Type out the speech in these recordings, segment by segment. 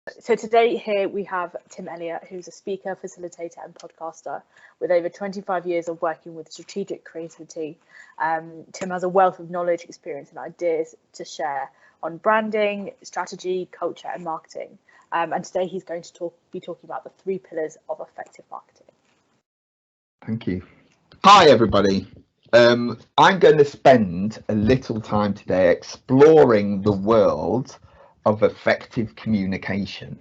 So today here we have Tim Elliott, who's a speaker, facilitator and podcaster with over 25 years of working with strategic creativity. Tim has a wealth of knowledge, experience and ideas to share on branding, strategy, culture and marketing. And today he's going to be talking about the 3 pillars of effective marketing. Thank you. Hi, everybody. I'm going to spend a little time today exploring the world of effective communication.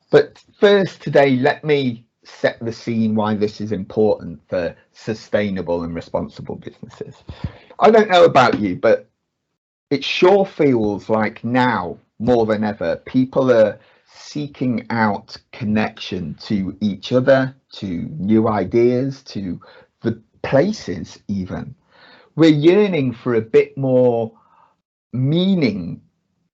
But first today, let me set the scene why this is important for sustainable and responsible businesses. I don't know about you, but it sure feels like now more than ever, people are seeking out connection to each other, to new ideas, to the places even. We're yearning for a bit more meaning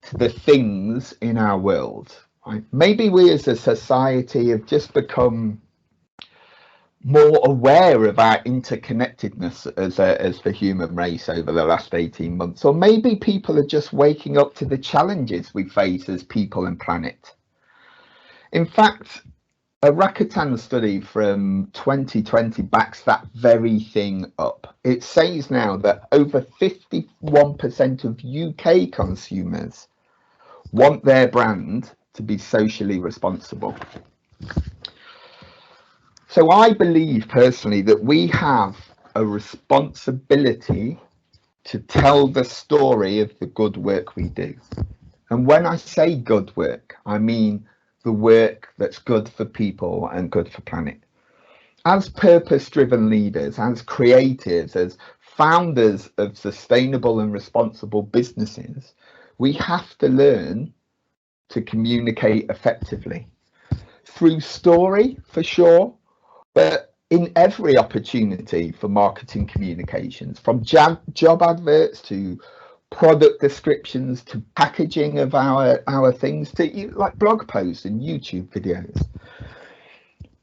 to the things in our world. Right? Maybe we as a society have just become more aware of our interconnectedness as the human race over the last 18 months, or maybe people are just waking up to the challenges we face as people and planet. In fact, a Rakuten study from 2020 backs that very thing up. It says now that over 51% of UK consumers want their brand to be socially responsible. So I believe personally that we have a responsibility to tell the story of the good work we do. And when I say good work, I mean the work that's good for people and good for planet. As purpose-driven leaders, as creatives, as founders of sustainable and responsible businesses, we have to learn to communicate effectively through story, for sure, but in every opportunity for marketing communications, from job adverts to product descriptions to packaging of our things to like blog posts and YouTube videos.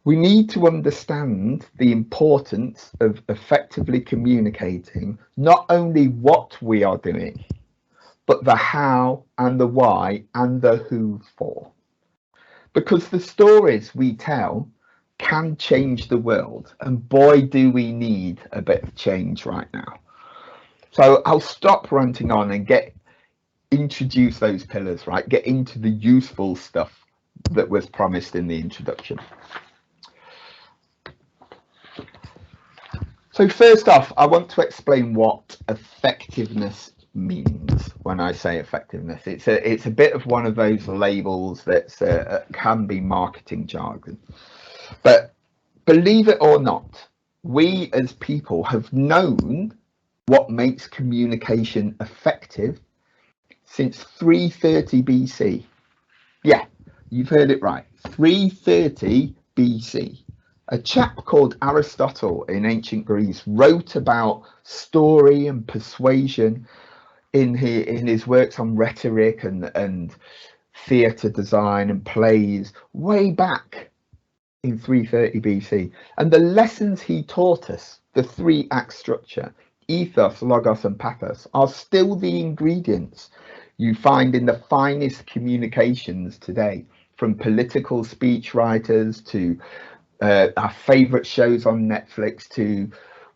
We need to understand the importance of effectively communicating not only what we are doing, but the how and the why and the who for. Because the stories we tell can change the world, and boy do we need a bit of change right now. So I'll stop ranting on and introduce those pillars, right? Get into the useful stuff that was promised in the introduction. So first off, I want to explain what effectiveness means when I say effectiveness. It's a bit of one of those labels that can be marketing jargon. But believe it or not, we as people have known what makes communication effective since 330 BC. Yeah, you've heard it right. 330 BC. A chap called Aristotle in ancient Greece wrote about story and persuasion in his works on rhetoric and theatre design and plays way back in 330 BC. And the lessons he taught us, the 3-act structure, ethos, logos and pathos, are still the ingredients you find in the finest communications today, from political speech writers to our favorite shows on Netflix to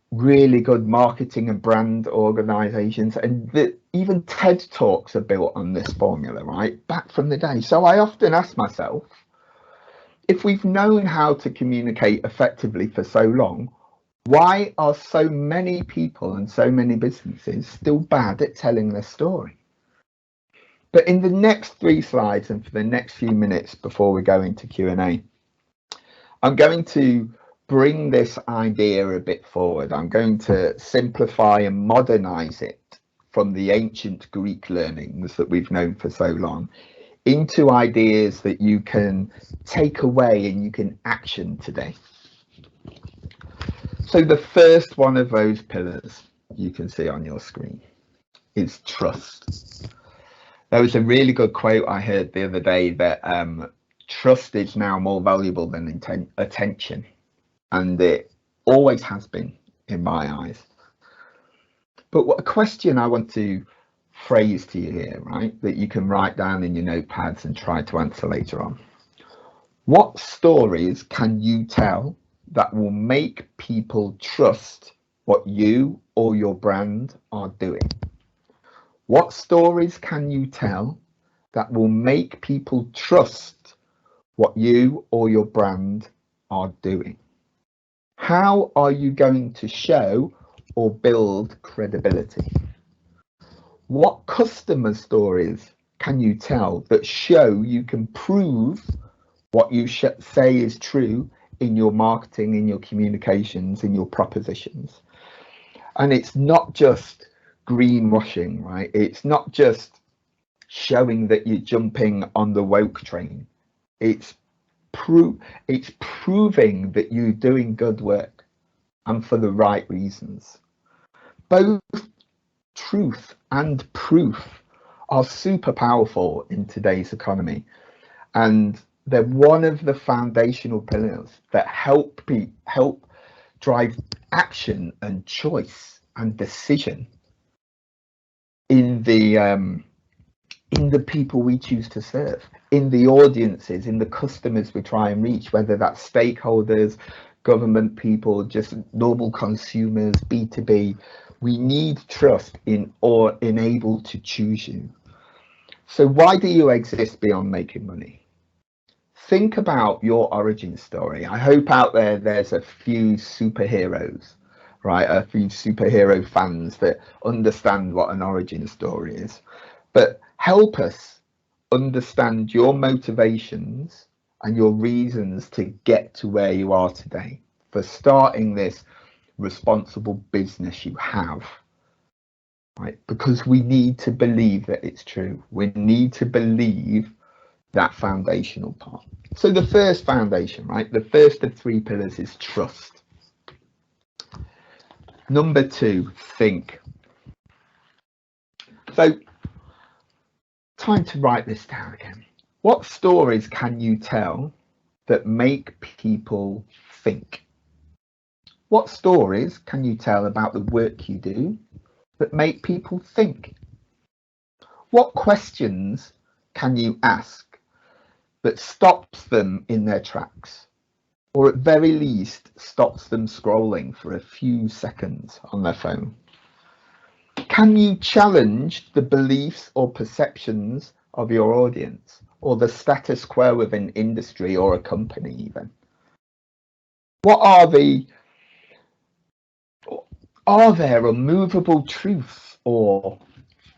really good marketing and brand organizations, and even TED Talks are built on this formula, right, back from the day. So I often ask myself, if we've known how to communicate effectively for so long, why are so many people and so many businesses still bad at telling their story? But in the next 3 slides and for the next few minutes before we go into Q&A, I'm going to bring this idea a bit forward. I'm going to simplify and modernize it from the ancient Greek learnings that we've known for so long into ideas that you can take away and you can action today. So the first one of those pillars you can see on your screen is trust. There was a really good quote I heard the other day that trust is now more valuable than attention, and it always has been in my eyes. But what a question I want to phrase to you here, right, that you can write down in your notepads and try to answer later on. What stories can you tell that will make people trust what you or your brand are doing? What stories can you tell that will make people trust what you or your brand are doing? How are you going to show or build credibility? What customer stories can you tell that show you can prove what you say is true in your marketing, in your communications, in your propositions? And it's not just greenwashing, right? It's not just showing that you're jumping on the woke train. It's proving that you're doing good work and for the right reasons. Both truth and proof are super powerful in today's economy, and they're one of the foundational pillars that help drive action and choice and decision in the people we choose to serve, in the audiences, in the customers we try and reach, whether that's stakeholders, government people, just normal consumers, B2B. We need trust in able to choose you. So why do you exist beyond making money? Think about your origin story. I hope out there's a few superheroes, right? A few superhero fans that understand what an origin story is. But help us understand your motivations and your reasons to get to where you are today, for starting this responsible business you have, right? Because we need to believe that it's true. We need to believe that foundational part. So the first foundation, right, the first of three pillars is trust. Number two, think. So time to write this down again. What stories can you tell that make people think? What stories can you tell about the work you do that make people think? What questions can you ask that stops them in their tracks, or at very least stops them scrolling for a few seconds on their phone? Can you challenge the beliefs or perceptions of your audience, or the status quo of an industry or a company even? Are there immovable truths or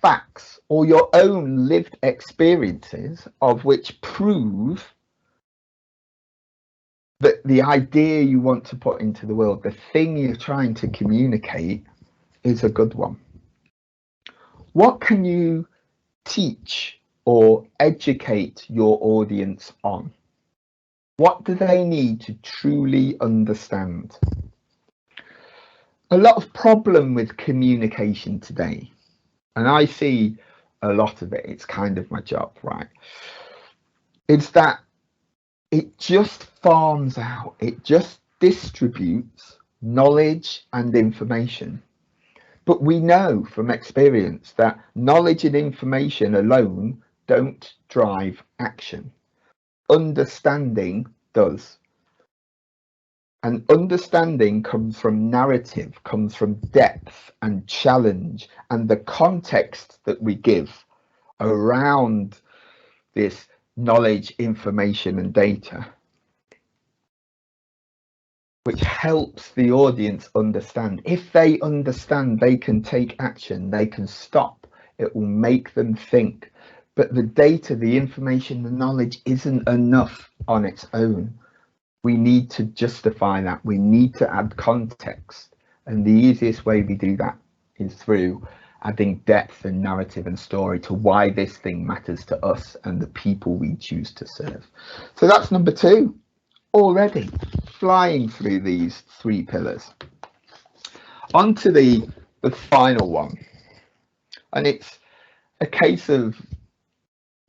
facts or your own lived experiences of which prove that the idea you want to put into the world, the thing you're trying to communicate, is a good one? What can you teach or educate your audience on? What do they need to truly understand? A lot of problem with communication today, and I see a lot of it, it's kind of my job, right? It's that it just farms out, it just distributes knowledge and information. But we know from experience that knowledge and information alone don't drive action. Understanding does. And understanding comes from narrative, comes from depth and challenge, and the context that we give around this knowledge, information, and data, which helps the audience understand. If they understand, they can take action, they can stop. It will make them think. But the data, the information, the knowledge isn't enough on its own. We need to justify that. We need to add context. And the easiest way we do that is through adding depth and narrative and story to why this thing matters to us and the people we choose to serve. So that's number two, already flying through these three pillars. On to the final one. And it's a case of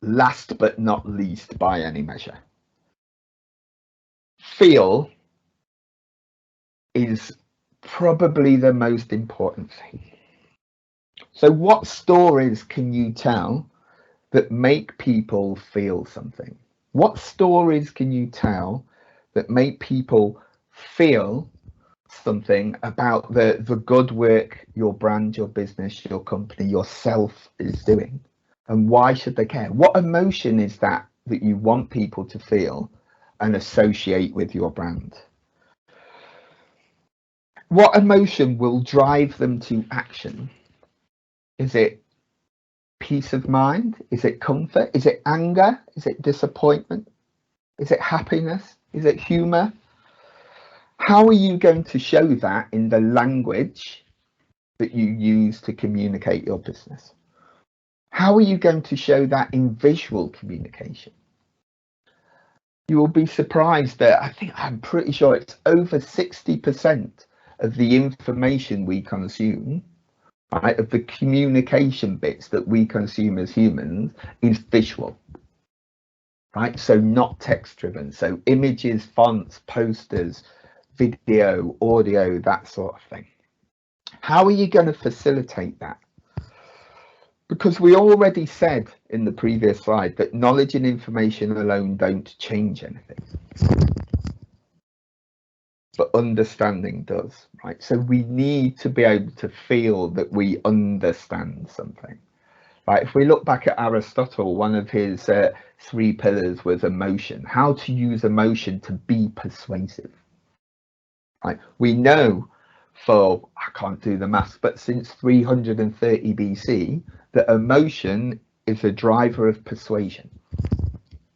last but not least by any measure. Feel is probably the most important thing. So what stories can you tell that make people feel something? What stories can you tell that make people feel something about the good work your brand, your business, your company, yourself is doing? And why should they care? What emotion is that you want people to feel and associate with your brand? What emotion will drive them to action? Is it peace of mind? Is it comfort? Is it anger? Is it disappointment? Is it happiness? Is it humor? How are you going to show that in the language that you use to communicate your business? How are you going to show that in visual communication? You will be surprised that I'm pretty sure it's over 60% of the information we consume, right, of the communication bits that we consume as humans, is visual. Right, so not text driven. So images, fonts, posters, video, audio, that sort of thing. How are you going to facilitate that? Because we already said in the previous slide that knowledge and information alone don't change anything, but understanding does, right? So we need to be able to feel that we understand something. Right, if we look back at Aristotle, one of his 3 pillars was emotion, how to use emotion to be persuasive. Right, we know for, I can't do the maths, but since 330 BC, that emotion is a driver of persuasion.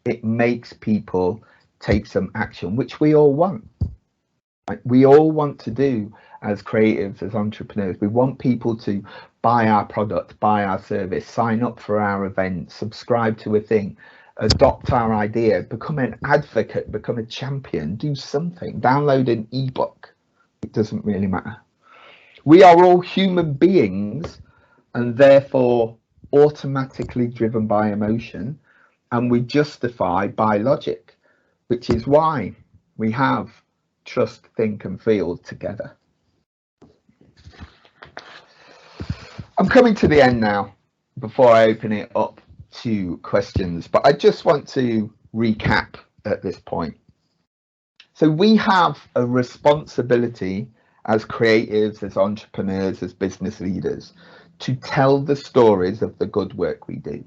It makes people take some action, which we all want. Right? We all want to do as creatives, as entrepreneurs. We want people to buy our product, buy our service, sign up for our event, subscribe to a thing, adopt our idea, become an advocate, become a champion, do something, download an ebook. It doesn't really matter. We are all human beings and therefore automatically driven by emotion, and we justify by logic, which is why we have trust, think and feel together. I'm coming to the end now before I open it up to questions, but I just want to recap at this point. So we have a responsibility as creatives, as entrepreneurs, as business leaders, to tell the stories of the good work we do,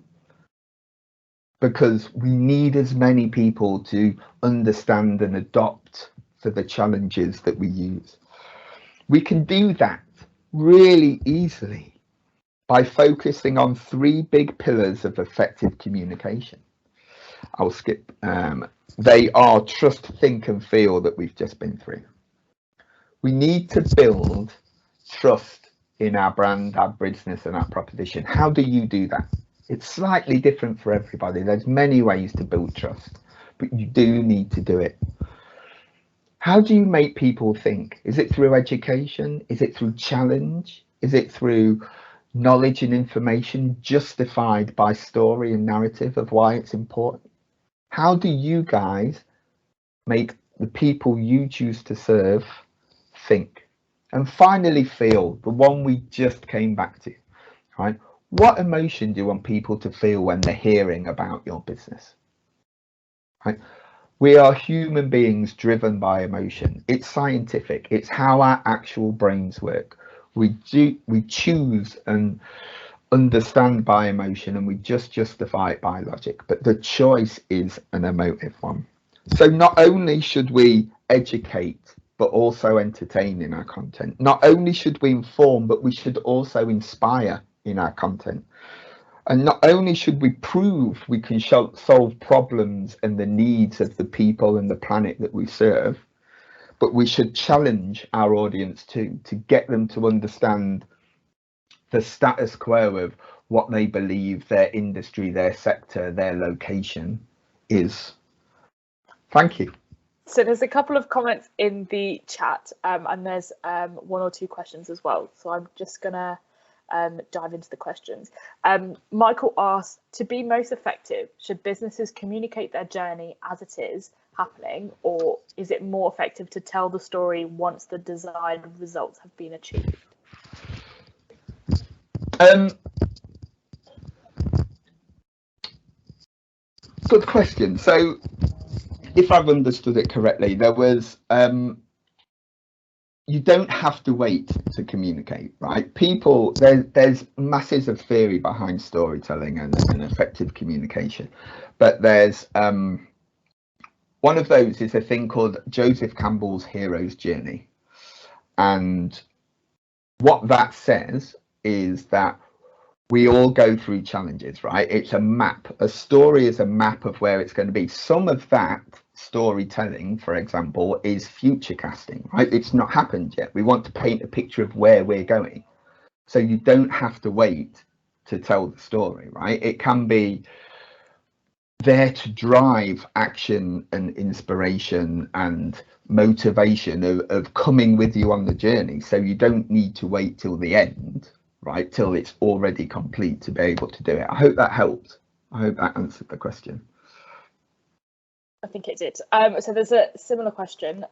because we need as many people to understand and adopt for the challenges that we use. We can do that really easily by focusing on 3 big pillars of effective communication. I'll skip. They are trust, think and feel that we've just been through. We need to build trust in our brand, our business and our proposition. How do you do that? It's slightly different for everybody. There's many ways to build trust, but you do need to do it. How do you make people think? Is it through education? Is it through challenge? Is it through knowledge and information justified by story and narrative of why it's important? How do you guys make the people you choose to serve think? And finally, feel, the one we just came back to, right? What emotion do you want people to feel when they're hearing about your business? Right? We are human beings driven by emotion. It's scientific. It's how our actual brains work. We choose and understand by emotion, and we just justify it by logic, but the choice is an emotive one. So not only should we educate but also entertain in our content. Not only should we inform, but we should also inspire in our content. And not only should we prove we can solve problems and the needs of the people and the planet that we serve, but we should challenge our audience too, to get them to understand the status quo of what they believe their industry, their sector, their location is. Thank you. So there's a couple of comments in the chat, and there's 1 or 2 questions as well. So I'm just gonna dive into the questions. Michael asks, to be most effective, should businesses communicate their journey as it is happening, or is it more effective to tell the story once the desired results have been achieved? Um, Good question. So, if I've understood it correctly, there was you don't have to wait to communicate, right? People, there's masses of theory behind storytelling and effective communication, but there's one of those is a thing called Joseph Campbell's hero's journey, and what that says is that we all go through challenges, right? It's a map. A story is a map of where it's going to be. Some of that storytelling, for example, is future casting, right? It's not happened yet. We want to paint a picture of where we're going. So you don't have to wait to tell the story, right? It can be there to drive action and inspiration and motivation of coming with you on the journey. So you don't need to wait till the end, right, till it's already complete to be able to do it. I hope that helped. I hope that answered the question. I think it did. So there's a similar question.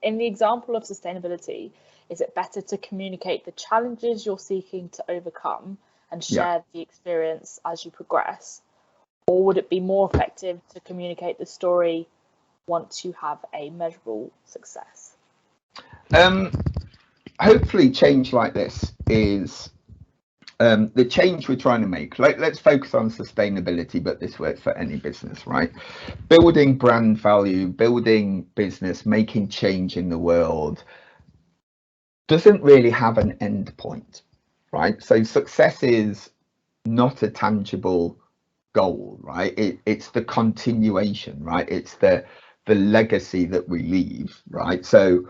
In the example of sustainability, is it better to communicate the challenges you're seeking to overcome and share the experience as you progress? Or would it be more effective to communicate the story once you have a measurable success? Hopefully change like this is the change we're trying to make. Let's focus on sustainability, but this works for any business, right? Building brand value, building business, making change in the world doesn't really have an end point, right? So success is not a tangible goal, right? It's the continuation, right? It's the legacy that we leave, right? So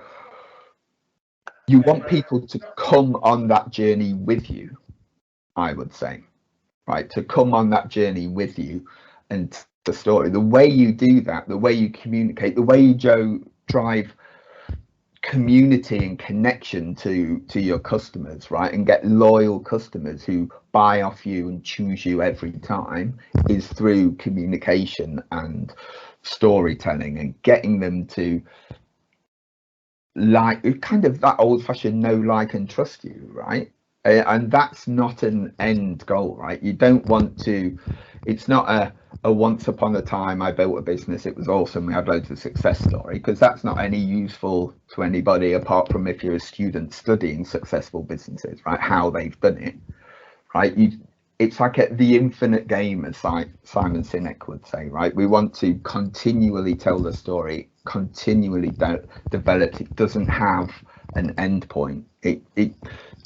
you want people to come on that journey with you, I would say, right? To come on that journey with you and the story. The way you do that, the way you communicate, the way you drive community and connection to your customers, right, and get loyal customers who buy off you and choose you every time, is through communication and storytelling and getting them to like kind of that old-fashioned know, like and trust you, right? And that's not an end goal, right? You don't want to, it's not a once upon a time I built a business, it was awesome, we had loads of success story, because that's not any useful to anybody apart from if you're a student studying successful businesses, right? How they've done it, right? It's like the infinite game, as Simon Sinek would say, right? We want to continually tell the story, continually develop. It doesn't have an end point. It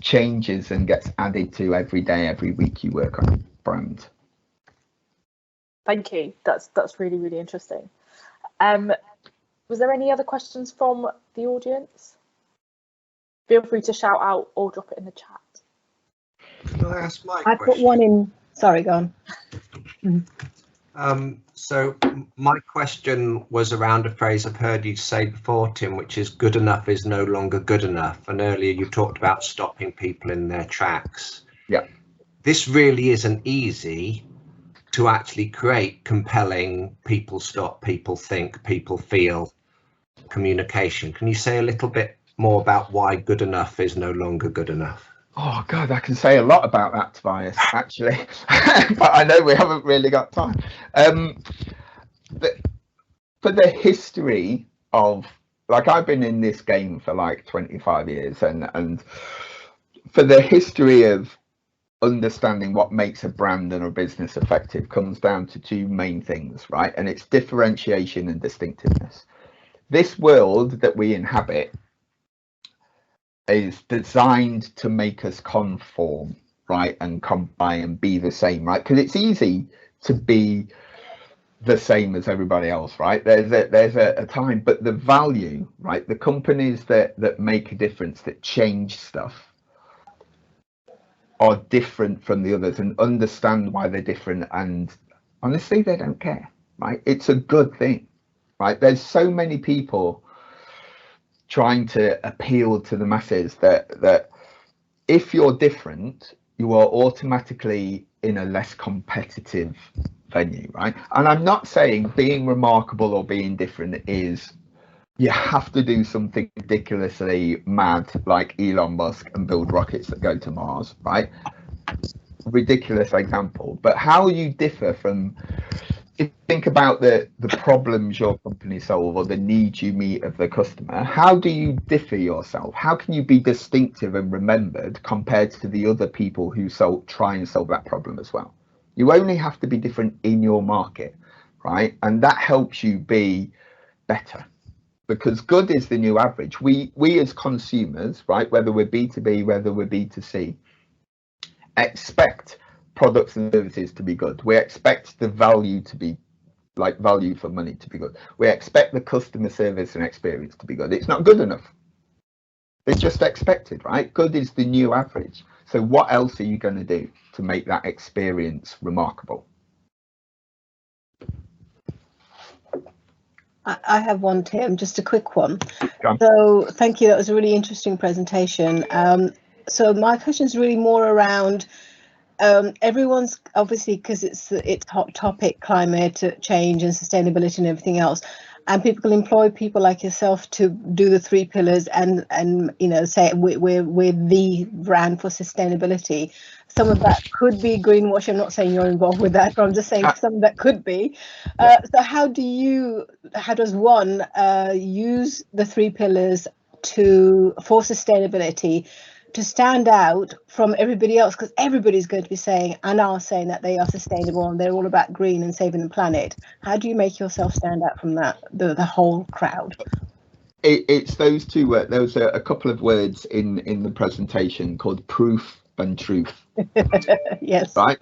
changes and gets added to every day, every week you work on your brand. Thank you. That's really, really interesting. Was there any other questions from the audience? Feel free to shout out or drop it in the chat. Can I ask my I question? put one in. Sorry, go on. So my question was around a phrase I've heard you say before, Tim, which is good enough is no longer good enough. And earlier you talked about stopping people in their tracks. Yeah. This really isn't easy to actually create compelling people stop, people think, people feel communication. Can you say a little bit more about why good enough is no longer good enough? Oh God, I can say a lot about that, Tobias, actually, but I know we haven't really got time. For the history of, like, I've been in this game for like 25 years, and for the history of understanding what makes a brand and a business effective comes down to two main things, right? And it's differentiation and distinctiveness. This world that we inhabit is designed to make us conform, right, and comply and be the same, right? Because it's easy to be the same as everybody else, right? There's a time, but the value, right, the companies that make a difference, that change stuff, are different from the others, and understand why they're different, and honestly they don't care, right? It's a good thing, right? There's so many people trying to appeal to the masses that if you're different, you are automatically in a less competitive venue, right? And I'm not saying being remarkable or being different is you have to do something ridiculously mad like Elon Musk and build rockets that go to Mars, right? ridiculous example, but how you differ from, if you think about the problems your company solve or the needs you meet of the customer, how do you differ yourself? How can you be distinctive and remembered compared to the other people who try and solve that problem as well? You only have to be different in your market, right? And that helps you be better, because good is the new average. We as consumers, right, whether we're B2B, whether we're B2C, expect products and services to be good. We expect the value to be, like, value for money to be good. We expect the customer service and experience to be good. It's not good enough. It's just expected, right? Good is the new average. So what else are you going to do to make that experience remarkable? I have one, Tim, just a quick one. So thank you. That was a really interesting presentation. So my question is really more around everyone's, obviously, because it's hot topic, climate change and sustainability and everything else, and people employ people like yourself to do the 3 pillars and you know, say we're the brand for sustainability. Some of that could be greenwash. I'm not saying you're involved with that, but I'm just saying some of that could be. So how does one use the 3 pillars for sustainability to stand out from everybody else? Because everybody's going to be saying and are saying that they are sustainable and they're all about green and saving the planet. How do you make yourself stand out from that, the whole crowd? It's those two words. There was a couple of words in the presentation called proof and truth. Yes. Right.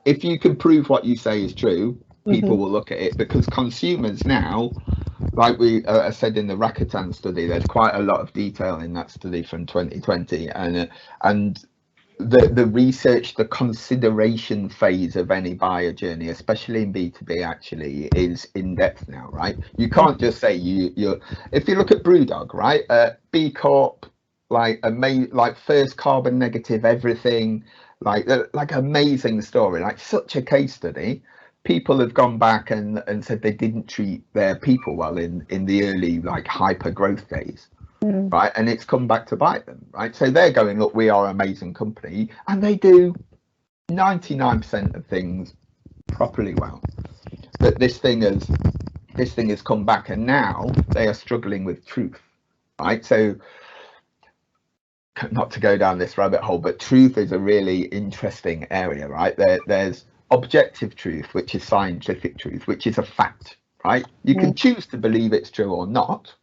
If you can prove what you say is true, people will look at it, because consumers now, like we said in the Rakuten study, there's quite a lot of detail in that study from 2020, and the research, the consideration phase of any buyer journey, especially in B2B, actually is in depth now, right? You can't just say you're if you look at Brewdog, right, B Corp, like first carbon negative everything, like amazing story, like such a case study. People have gone back and said they didn't treat their people well in the early, like, hyper growth days, right? And it's come back to bite them, right? So they're going, look, we are an amazing company, and they do 99% of things properly well. But this thing has come back, and now they are struggling with truth, right? So, not to go down this rabbit hole, but truth is a really interesting area, right? There's objective truth, which is scientific truth, which is a fact, right? You can choose to believe it's true or not.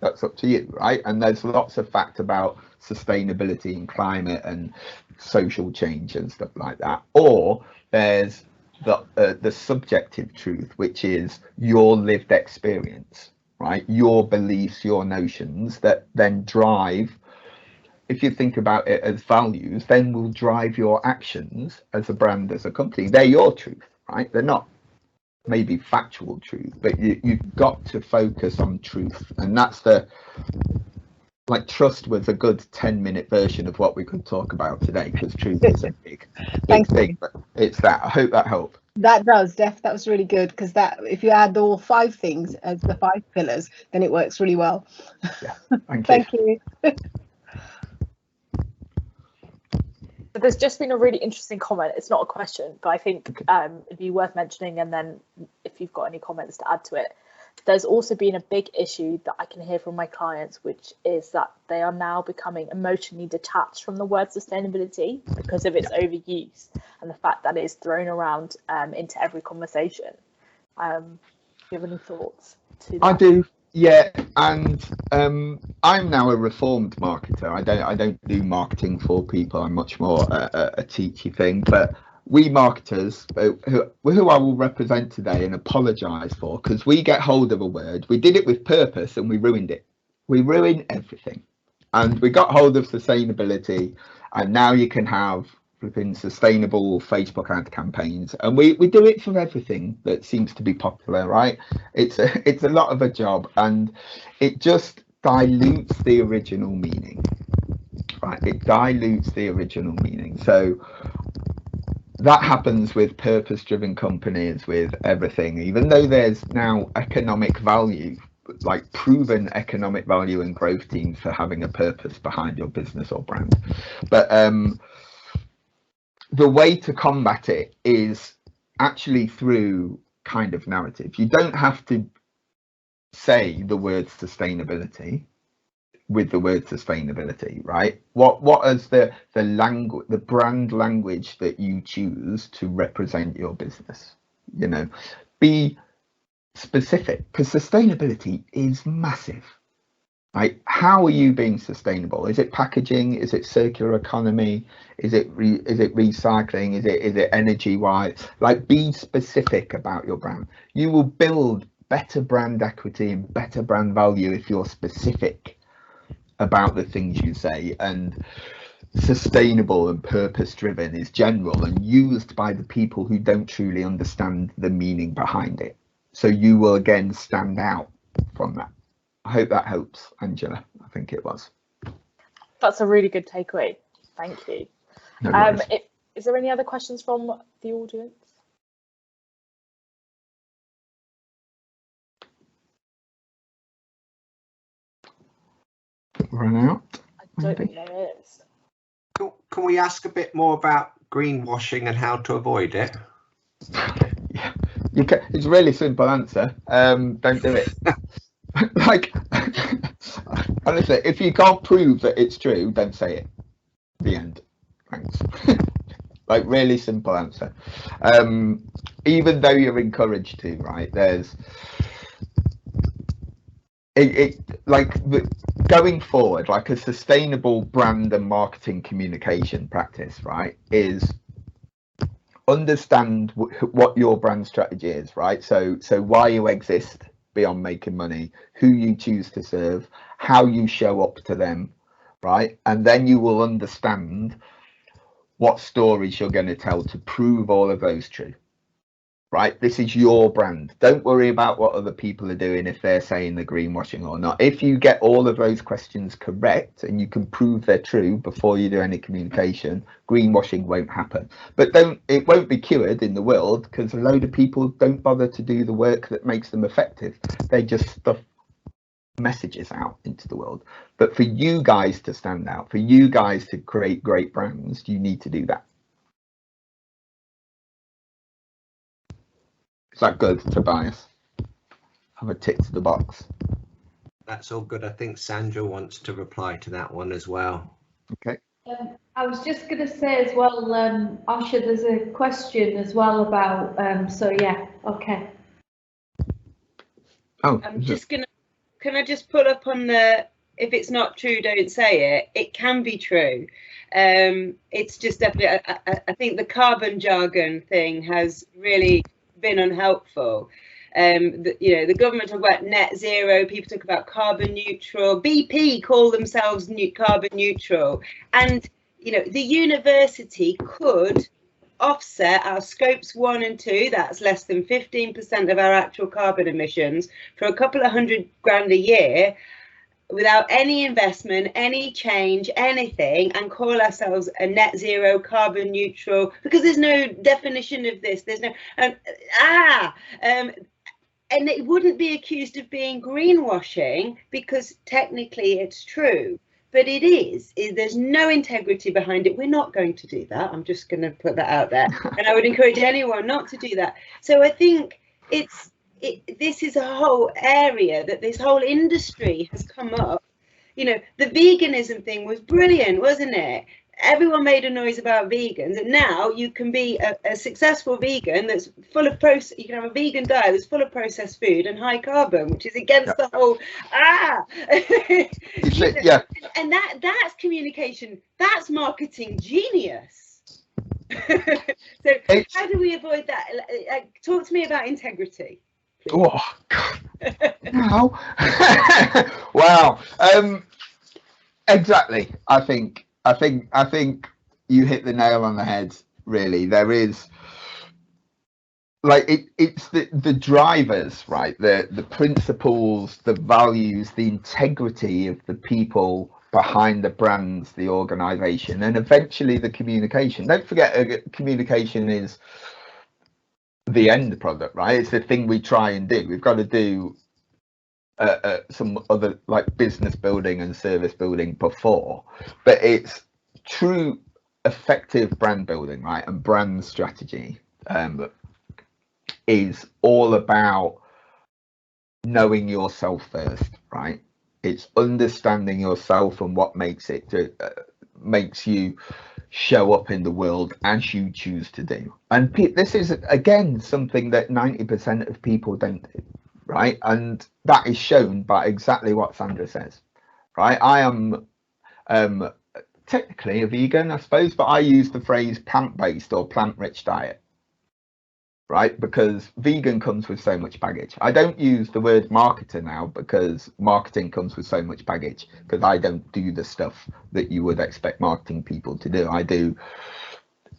That's up to you, right? And there's lots of fact about sustainability and climate and social change and stuff like that. Or there's the subjective truth, which is your lived experience, right? Your beliefs, your notions that then drive, if you think about it as values, then will drive your actions as a brand, as a company. They're your truth, right? They're not maybe factual truth, but you've got to focus on truth. And that's like, trust was a good 10-minute version of what we could talk about today, because truth is a big thing. But it's that. I hope that helped. That does, Def. That was really good, because that, if you add all 5 things as the 5 pillars, then it works really well. Yeah. Thank you. Thank you. There's just been a really interesting comment. It's not a question, but I think it'd be worth mentioning, and then if you've got any comments to add to it. There's also been a big issue that I can hear from my clients, which is that they are now becoming emotionally detached from the word sustainability because of its overuse and the fact that it's thrown around into every conversation. Do you have any thoughts to that? I do. Yeah, and I'm now a reformed marketer. I don't do marketing for people. I'm much more a teachy thing. But we marketers, who I will represent today and apologise for, because we get hold of a word, we did it with purpose and we ruined it. We ruin everything. And we got hold of sustainability, and now you can have flipping sustainable Facebook ad campaigns, and we do it for everything that seems to be popular, right? It's a lot of a job, and it just dilutes the original meaning, right? It dilutes the original meaning. So that happens with purpose-driven companies, with everything, even though there's now economic value, like proven economic value and growth teams for having a purpose behind your business or brand. But the way to combat it is actually through kind of narrative. You don't have to say the word sustainability with the word sustainability, right? What is the language, the brand language that you choose to represent your business? You know, be specific, because sustainability is massive. Right? How are you being sustainable? Is it packaging? Is it circular economy? Is it recycling? Is it energy wise? Like, be specific about your brand. You will build better brand equity and better brand value if you're specific about the things you say. And sustainable and purpose driven is general and used by the people who don't truly understand the meaning behind it. So you will again stand out from that. I hope that helps, Angela. I think it was. That's a really good takeaway. Thank you. No is there any other questions from the audience? Run out? I don't think there is. Can we ask a bit more about greenwashing and how to avoid it? Yeah, you can. It's a really simple answer. Don't do it. Like, honestly, if you can't prove that it's true, don't say it. The end. Thanks. Like, really simple answer. Even though you're encouraged to, right? There's like going forward, like a sustainable brand and marketing communication practice, right, is understand what your brand strategy is, right? So why you exist beyond making money, who you choose to serve, how you show up to them, right? And then you will understand what stories you're going to tell to prove all of those true, right? This is your brand. Don't worry about what other people are doing, if they're saying they're greenwashing or not. If you get all of those questions correct and you can prove they're true before you do any communication, greenwashing won't happen. But it won't be cured in the world, because a load of people don't bother to do the work that makes them effective. They just stuff messages out into the world. But for you guys to stand out, for you guys to create great brands, you need to do that. Is that good, Tobias? Have a tick to the box. That's all good. I think Sandra wants to reply to that one as well. Okay. I was just going to say as well, Asha, there's a question as well about, so yeah, okay. Oh, I'm just going to, can I just pull up on the, if it's not true, don't say it. It can be true. It's just definitely, I think the carbon jargon thing has really been unhelpful. The government talk about net zero, people talk about carbon neutral, BP call themselves carbon neutral, and the university could offset our scopes 1 and 2, that's less than 15% of our actual carbon emissions, for a couple of £100,000 a year without any investment, any change, anything, and call ourselves a net zero carbon neutral, because there's no definition of this, there's no and it wouldn't be accused of being greenwashing, because technically it's true, but it is. There's no integrity behind it. We're not going to do that. I'm just going to put that out there, and I would encourage anyone not to do that. So I think this is a whole area that this whole industry has come up. The veganism thing was brilliant, wasn't it? Everyone made a noise about vegans, and now you can be a successful vegan that's full of you can have a vegan diet that's full of processed food and high carbon, which is against the whole yeah. And that's communication, that's marketing genius. So how do we avoid that? Talk to me about integrity, please. Oh God. No. Wow. Exactly. I think you hit the nail on the head, really. There is, like, it's the drivers, right? The principles, the values, the integrity of the people behind the brands, the organization, and eventually the communication. Don't forget, communication is the end product, right? It's the thing we try and do. We've got to do some other, like, business building and service building before, but it's true effective brand building, right, and brand strategy is all about knowing yourself first, right? It's understanding yourself and what makes you show up in the world as you choose to do. And this is again something that 90% of people don't do, right? And that is shown by exactly what Sandra says, right? I am technically a vegan, I suppose, but I use the phrase plant-based or plant-rich diet, right? Because vegan comes with so much baggage. I don't use the word marketer now because marketing comes with so much baggage, because I don't do the stuff that you would expect marketing people to do. I do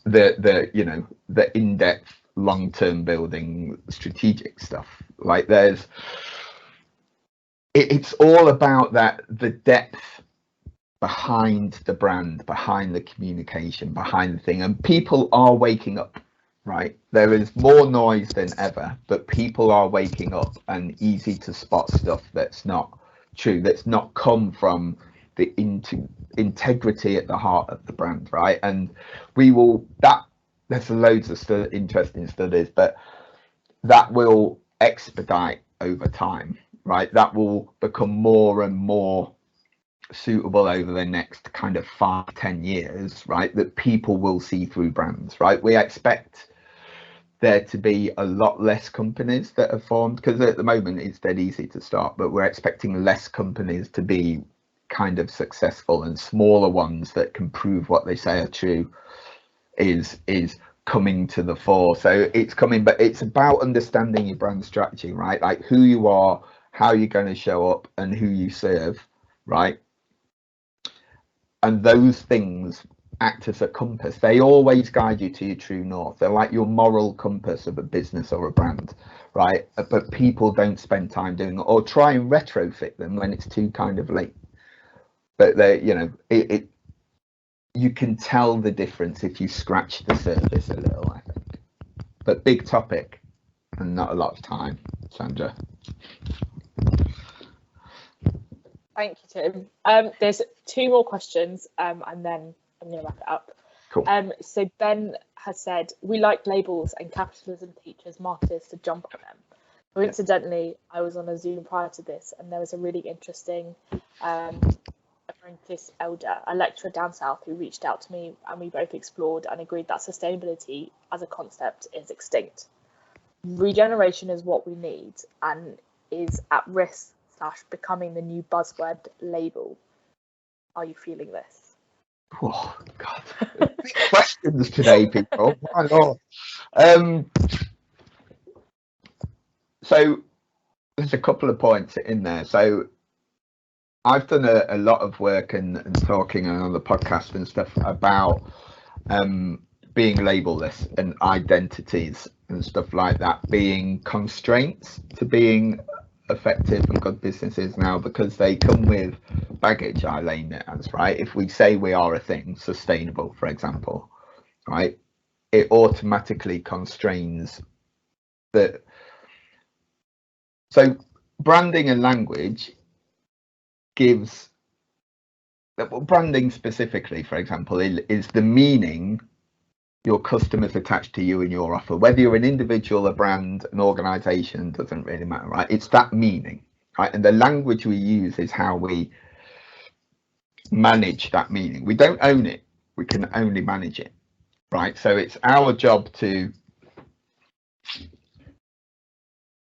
the you know, the in-depth, long-term building strategic stuff. Like it's all about the depth behind the brand, behind the communication, behind the thing. And people are waking up, right? There is more noise than ever, but people are waking up, and easy to spot stuff that's not true, that's not come from the integrity at the heart of the brand, right? And there's loads of interesting studies, but that will expedite over time, right? That will become more and more suitable over the next kind of 5-10 years, right? That people will see through brands, right? We expect there to be a lot less companies that are formed, because at the moment it's dead easy to start, but we're expecting less companies to be kind of successful, and smaller ones that can prove what they say are true is coming to the fore. So it's coming, but it's about understanding your brand strategy, right? Like who you are, how you're going to show up, and who you serve, right? And those things act as a compass. They always guide you to your true north. They're like your moral compass of a business or a brand, right? But people don't spend time doing it, or try and retrofit them when it's too kind of late. But they, you know, you can tell the difference if you scratch the surface a little, I think. But big topic and not a lot of time. Sandra. Thank you, Tim. There's 2 more questions, and then I'm going to wrap it up. Cool. So Ben has said, we like labels, and capitalism teaches marketers to jump on them. Coincidentally, I was on a Zoom prior to this, and there was a really interesting apprentice elder, a lecturer down south, who reached out to me, and we both explored and agreed that sustainability as a concept is extinct. Regeneration is what we need, and is at risk / becoming the new buzzword label. Are you feeling this? Oh God, big questions today, people. My Lord. So there's a couple of points in there. So I've done a lot of work and talking on the podcast and stuff about being labelless and identities and stuff like that being constraints to being effective and good businesses now, because they come with baggage. I lane it as, right? If we say we are a thing, sustainable, for example, right, it automatically constrains that. So branding and language gives, branding specifically, for example, is the meaning your customers attach to you and your offer. Whether you're an individual, a brand, an organization, doesn't really matter, right? It's that meaning, right? And the language we use is how we manage that meaning. We don't own it, we can only manage it, right? So it's our job to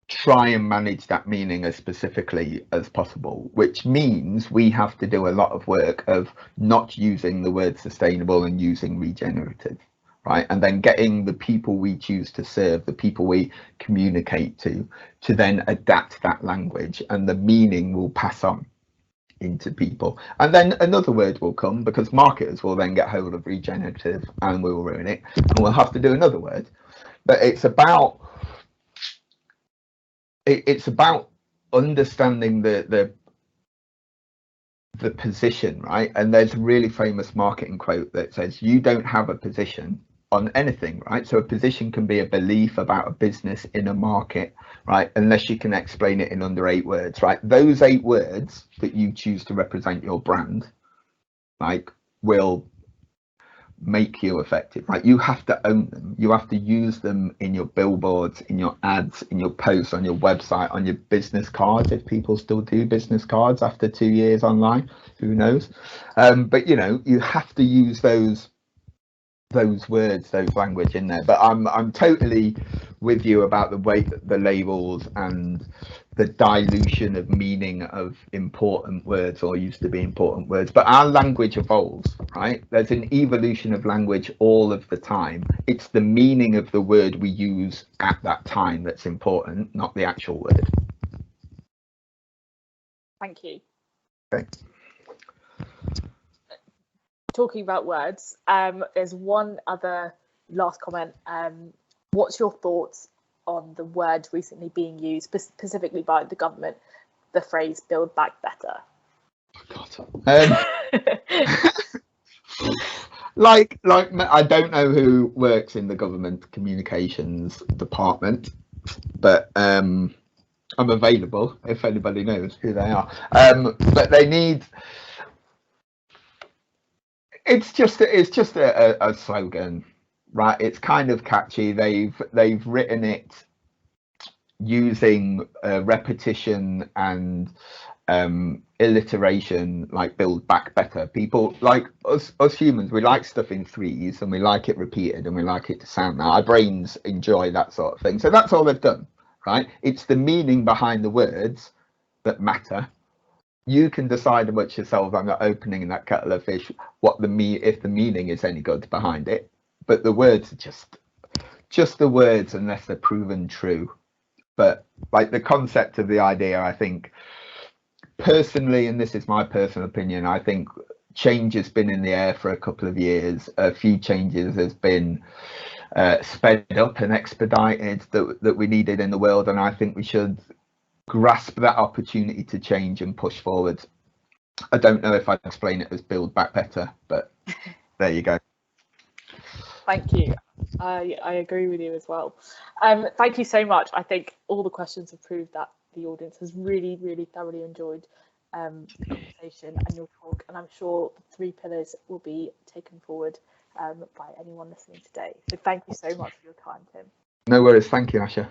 try and manage that meaning as specifically as possible, which means we have to do a lot of work of not using the word sustainable and using regenerative, right? And then getting the people we choose to serve, the people we communicate to then adapt that language, and the meaning will pass on into people. And then another word will come, because marketers will then get hold of regenerative and we will ruin it, and we'll have to do another word. But it's about understanding the position, right? And there's a really famous marketing quote that says, you don't have a position on anything, right? So a position can be a belief about a business in a market, right? Unless you can explain it in under 8 words, right? Those 8 words that you choose to represent your brand, like, will make you effective. Like, you have to own them. You have to use them in your billboards, in your ads, in your posts, on your website, on your business cards, if people still do business cards after 2 years online, who knows. But you know, you have to use those words, those language in there. But I'm totally with you about the way that the labels and the dilution of meaning of important words, or used to be important words. But our language evolves, right? There's an evolution of language all of the time. It's the meaning of the word we use at that time that's important, not the actual word. Thank you. Okay. Talking about words, there's one other last comment. What's your thoughts on the word recently being used specifically by the government, the phrase "build back better"? Like I don't know who works in the government communications department, but I'm available if anybody knows who they are. But they need. It's just a slogan, right? It's kind of catchy. They've written it using repetition and alliteration, like build back better. People like us humans, we like stuff in threes, and we like it repeated, and we like it to sound. Now our brains enjoy that sort of thing. So that's all they've done, right? It's the meaning behind the words that matter. You can decide amongst yourselves, I'm not opening that kettle of fish, if the meaning is any good behind it. But the words are just the words, unless they're proven true. But like the concept of the idea, I think personally, and this is my personal opinion, I think change has been in the air for a couple of years. A few changes has been sped up and expedited that we needed in the world, and I think we should grasp that opportunity to change and push forward. I don't know if I'd explain it as build back better, but there you go. Thank you. I agree with you as well. Thank you so much. I think all the questions have proved that the audience has really, really thoroughly enjoyed the conversation and your talk, and I'm sure the 3 pillars will be taken forward by anyone listening today. So thank you so much for your time, Tim. No worries. Thank you, Asha.